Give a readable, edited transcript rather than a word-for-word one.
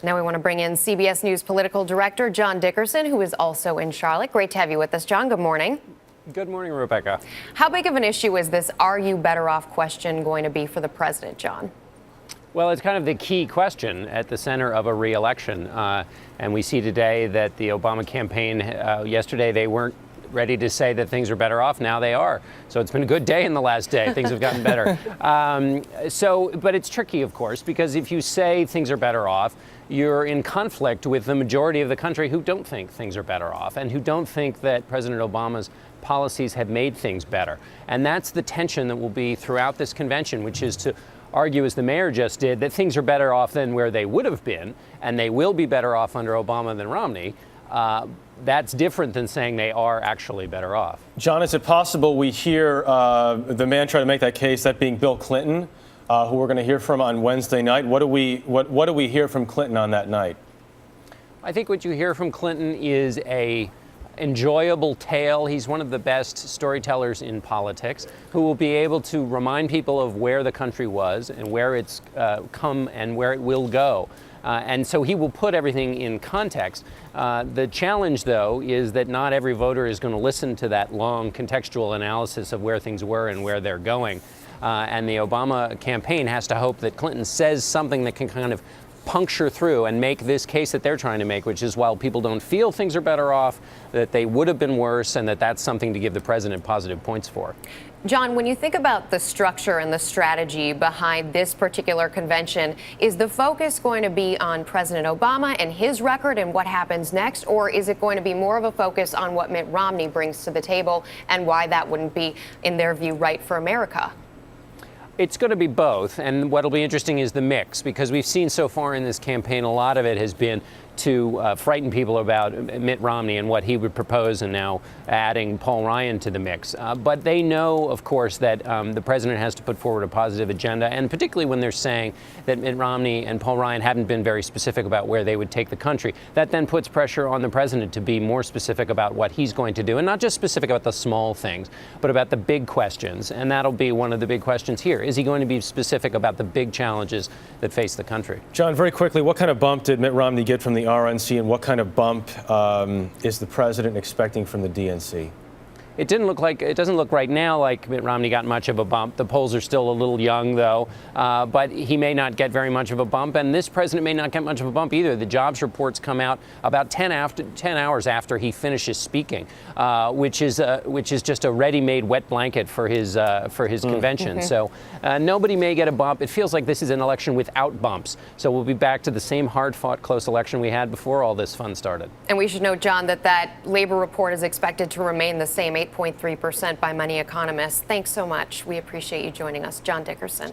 Now we want to bring in CBS News political director John Dickerson, who is also in Charlotte. Great to have you with us, John. Good morning. Good morning, Rebecca. How big of an issue is this "are you better off" question going to be for the president, John? Well, it's kind of the key question at the center of a re-election. And we see today that the Obama campaign, yesterday they weren't ready to say that things are better off. Now they are. So it's been a good day in the last day. Things have gotten better. But it's tricky, of course, because if you say things are better off, you're in conflict with the majority of the country who don't think things are better off and who don't think that President Obama's policies have made things better. And that's the tension that will be throughout this convention, which is to argue, as the mayor just did, that things are better off than where they would have been, and they will be better off under Obama than Romney. That's different than saying they are actually better off. John, is it possible we hear the man try to make that case, that being Bill Clinton, who we're going to hear from on Wednesday night? What do we hear from Clinton on that night? I think what you hear from Clinton is a enjoyable tale. He's one of the best storytellers in politics, who will be able to remind people of where the country was and where it's come and where it will go. And so he will put everything in context. The challenge, though, is that not every voter is going to listen to that long contextual analysis of where things were and where they're going. And the Obama campaign has to hope that Clinton says something that can kind of puncture through and make this case that they're trying to make, which is while people don't feel things are better off, that they would have been worse, and that that's something to give the president positive points for. John, when you think about the structure and the strategy behind this particular convention, is the focus going to be on President Obama and his record and what happens next, or is it going to be more of a focus on what Mitt Romney brings to the table and why that wouldn't be, in their view, right for America? It's going to be both, and what'll be interesting is the mix, because we've seen so far in this campaign a lot of it has been to frighten people about Mitt Romney and what he would propose, and now adding Paul Ryan to the mix. But they know, of course, that the president has to put forward a positive agenda, and particularly when they're saying that Mitt Romney and Paul Ryan haven't been very specific about where they would take the country. That then puts pressure on the president to be more specific about what he's going to do, and not just specific about the small things, but about the big questions. And that'll be one of the big questions here. Is he going to be specific about the big challenges that face the country? John, very quickly, what kind of bump did Mitt Romney get from the RNC, and what kind of bump is the president expecting from the DNC? It doesn't look right now like Mitt Romney got much of a bump. The polls are still a little young, though, but he may not get very much of a bump, and this president may not get much of a bump either. The jobs reports come out about 10 hours after he finishes speaking, which is just a ready-made wet blanket for his convention. So nobody may get a bump. It feels like this is an election without bumps. So we'll be back to the same hard-fought, close election we had before all this fun started. And we should note, John, that labor report is expected to remain the same, 8.3% by many economists. Thanks so much. We appreciate you joining us. John Dickerson.